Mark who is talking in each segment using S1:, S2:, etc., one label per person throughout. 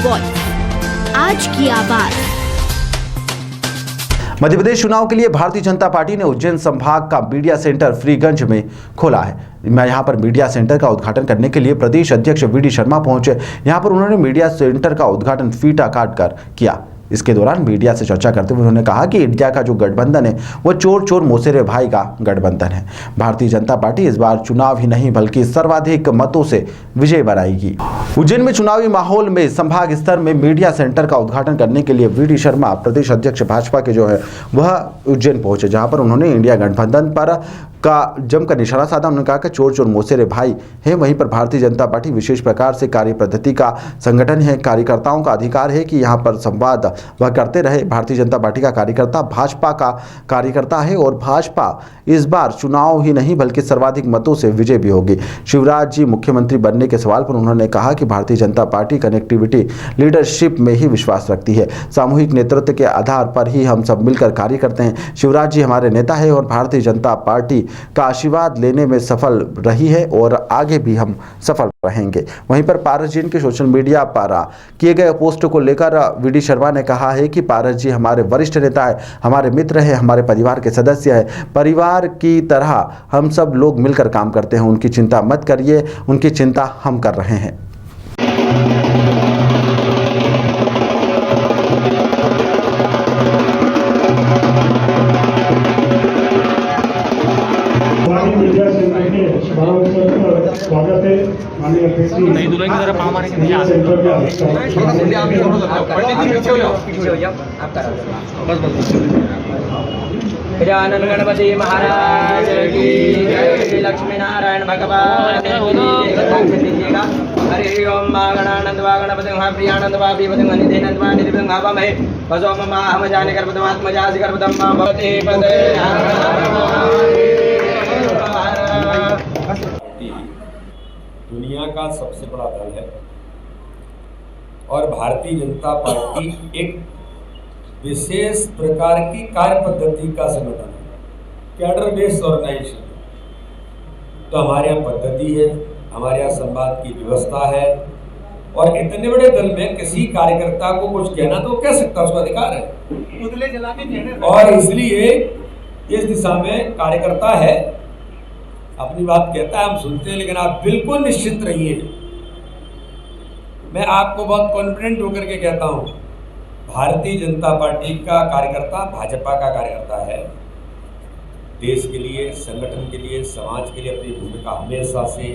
S1: Voice, आज की आवाज।
S2: मध्य प्रदेश चुनाव के लिए भारतीय जनता पार्टी ने उज्जैन संभाग का मीडिया सेंटर फ्रीगंज में खोला है। मैं यहां पर मीडिया सेंटर का उद्घाटन करने के लिए प्रदेश अध्यक्ष वी.डी. शर्मा पहुंचे। यहां पर उन्होंने मीडिया सेंटर का उद्घाटन फीता काट कर किया। इसके दौरान मीडिया से चर्चा करते हुए उन्होंने कहा कि इंडिया का जो गठबंधन है वो चोर चोर मोसेरे भाई का गठबंधन है। भारतीय जनता पार्टी इस बार चुनाव ही नहीं बल्कि सर्वाधिक मतों से विजय बनाएगी। उज्जैन में चुनावी माहौल में संभाग स्तर में मीडिया सेंटर का उद्घाटन करने के लिए वी.डी. शर्मा प्रदेश अध्यक्ष भाजपा के जो है वह उज्जैन पहुंचे, जहां पर उन्होंने इंडिया गठबंधन पर का जमकर निशाना साधा। उन्होंने कहा कि चोर चोर मोसेरे भाई हैं। वहीं पर भारतीय जनता पार्टी विशेष प्रकार से कार्य पद्धति का संगठन है। कार्यकर्ताओं का अधिकार है कि यहाँ पर संवाद वह करते रहे। भारतीय जनता पार्टी का कार्यकर्ता भाजपा का कार्यकर्ता है और भाजपा इस बार चुनाव ही नहीं बल्कि सर्वाधिक मतों से विजय भी होगी। शिवराज जी मुख्यमंत्री बनने के सवाल पर उन्होंने कहा कि Bharatiya Janata party connectivity leadership में ही विश्वास रखती है। सामूहिक नेतृत्व के आधार पर ही हम सब मिलकर कार्य करते हैं। शिवराज जी हमारे नेता है और भारतीय जनता पार्टी का आशीर्वाद लेने में सफल रही है और आगे भी हम सफल रहेंगे। वहीं पर पारस जी के सोशल मीडिया पर किए गए पोस्ट को लेकर वी.डी. शर्मा ने कहा है कि पारस जी हमारे वरिष्ठ नेता है, हमारे मित्र हैं, हमारे परिवार के सदस्य हैं। परिवार की तरह हम सब लोग मिलकर काम करते हैं। उनकी चिंता मत करिए, उनकी चिंता हम कर रहे हैं।
S3: स्वागत है माननीय अध्यक्ष जी।
S4: नहीं दुल्हन की तरह पाँव मारने के लिए
S3: सेंटर के
S5: गजानन गणपति महाराज की जय। लक्ष्मी नारायण भगवान दीजिएगा। हरि ओम गणानंद वा गणपति प्रियानंद वा निधिनंद वा निधिभं भावमहे वसो मम हम जाने गर्भतमात्मजासि गर्भतम भवते पदे।
S6: दुनिया का सबसे बड़ा दल है और भारतीय जनता पार्टी एक विशेष प्रकार की कार्य पद्धति का संगठन है, कैडर बेस्ड ऑर्गेनाइजेशन। तो हमारे यहाँ पद्धति है, हमारे यहाँ संवाद की व्यवस्था है और इतने बड़े दल में किसी कार्यकर्ता को कुछ कहना तो कह सकता है, उसका अधिकार है। और इसलिए इस दिशा में कार्यकर्ता है, अपनी बात कहता है, हम सुनते हैं, लेकिन आप बिल्कुल निश्चित रहिए। मैं आपको बहुत कॉन्फिडेंट होकर के कहता हूं, भारतीय जनता पार्टी का कार्यकर्ता भाजपा का कार्यकर्ता है। देश के लिए, संगठन के लिए, समाज के लिए अपनी भूमिका हमेशा से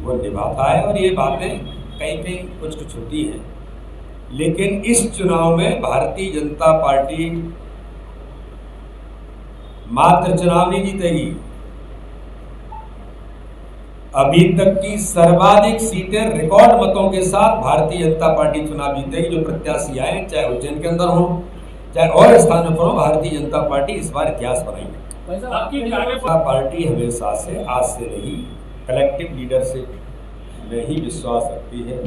S6: वो निभाता है और ये बातें कहीं कहीं कुछ कुछ होती हैं। लेकिन इस चुनाव में भारतीय जनता पार्टी मात्र चुनाव नहीं जीतेगी, अभी तक की सर्वाधिक सीटें रिकॉर्ड मतों के साथ भारतीय जनता पार्टी चुनाव जीतेगी। जो प्रत्याशी आए, चाहे उज्जैन के अंदर हो चाहे और स्थानों पर हो, भारतीय जनता पार्टी इस बार इतिहास बनाएगी। पार्टी हमेशा से, आज से नहीं, कलेक्टिव लीडरशिप में ही विश्वास रखती है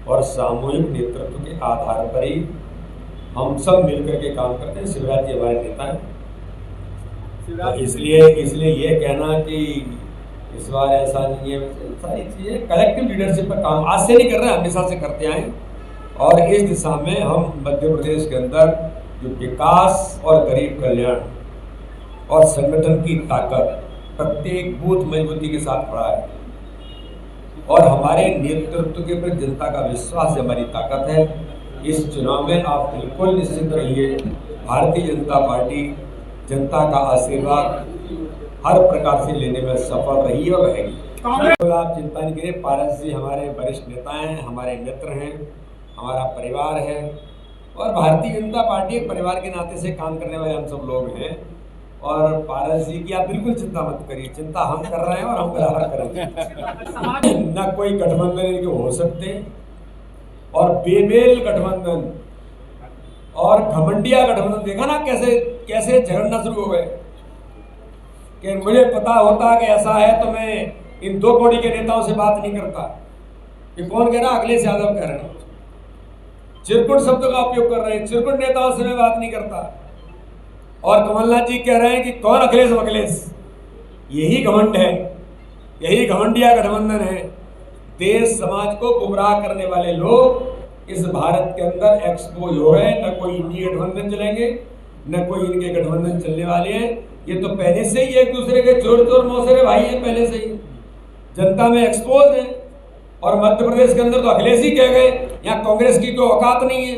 S6: और सामूहिक नेतृत्व के आधार पर ही हम सब मिलकर के काम करते हैं। शिवराज जी हमारे नेता हैं, तो इसलिए ये कहना कि इस बार ऐसा नहीं है, सारी चीजें कलेक्टिव लीडरशिप पर काम आज से नहीं कर रहे हैं, हमेशा से करते आए। और इस दिशा में हम मध्य प्रदेश के अंदर जो विकास और गरीब कल्याण और संगठन की ताकत, प्रत्येक बूथ मजबूती के साथ खड़ा है और हमारे नेतृत्व के प्रति जनता का विश्वास हमारी ताकत है। इस चुनाव में आप बिल्कुल निश्चित रहिए, भारतीय जनता पार्टी जनता का आशीर्वाद हर प्रकार से लेने में सफल रही और रहेगी। तो आप चिंता नहीं करिए, पारस जी हमारे वरिष्ठ नेता हैं, हमारे मित्र हैं, हमारा परिवार है और भारतीय जनता पार्टी एक परिवार के नाते से काम करने वाले हम सब लोग हैं। और पारस जी की आप बिल्कुल चिंता मत करिए, चिंता हम कर रहे हैं और हम बराबर करेंगे। न कोई गठबंधन इनके हो सकते और बेमेल गठबंधन और घमंडिया गठबंधन, देखा ना कैसे कैसे झगड़ना शुरू हो गए कि मुझे पता होता कि ऐसा है तो मैं इन दो कोड़ी के नेताओं से बात नहीं करता। ये कौन कह रहा? अखिलेश यादव कह रहे हैं, चिरकुट शब्द का उपयोग कर रहे हैं, चिरकुट नेताओं से मैं बात नहीं करता। और कमलनाथ जी कह रहे हैं कि कौन अखिलेश अखिलेश। यही घमंड है, यही घमंडिया गठबंधन है। देश समाज को गुमराह करने वाले लोग इस भारत के अंदर एक्सपोज हो गए। न कोई इंडी गठबंधन चलेंगे, न कोई इनके गठबंधन चलने वाले हैं। ये तो पहले से ही एक दूसरे के चोर चोर मौसेरे भाई हैं, पहले से ही जनता में एक्सपोज है। और मध्य प्रदेश के अंदर तो अखिलेश ही कह गए यहाँ कांग्रेस की कोई औकात नहीं है।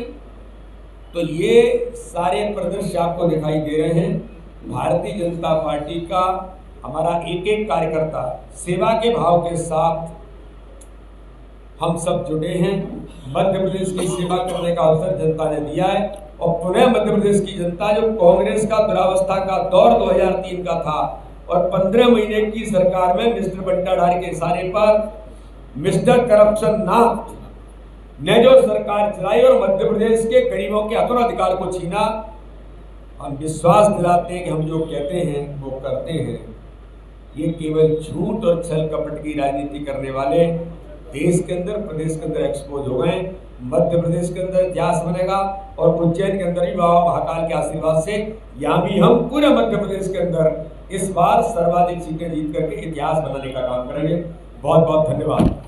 S6: तो ये सारे परिदृश्य आपको दिखाई दे रहे हैं। भारतीय जनता पार्टी का हमारा एक एक कार्यकर्ता सेवा के भाव के साथ हम सब जुटे हैं। मध्य प्रदेश की सेवा करने का अवसर जनता ने दिया है और पुनः मध्य प्रदेश की जनता जो कांग्रेस का दुरावस्था का दौर 2003 का था और 15 महीने की सरकार में मिस्टर बंटाधार के इशारे पर मिस्टर करप्शन नाथ ने जो सरकार चलाई और मध्य प्रदेश के गरीबों के अपना अधिकार को छीना, हम विश्वास दिलाते हैं कि हम जो कहते हैं वो करते हैं। ये केवल झूठ और छल कपट की राजनीति करने वाले देश के अंदर, प्रदेश के अंदर एक्सपोज हो गए। मध्य प्रदेश के अंदर इतिहास बनेगा और उज्जैन के अंदर भी बाबा महाकाल के आशीर्वाद से यहाँ भी हम पूरे मध्य प्रदेश के अंदर इस बार सर्वाधिक सीटें जीत करके इतिहास बनाने का काम करेंगे। बहुत बहुत धन्यवाद।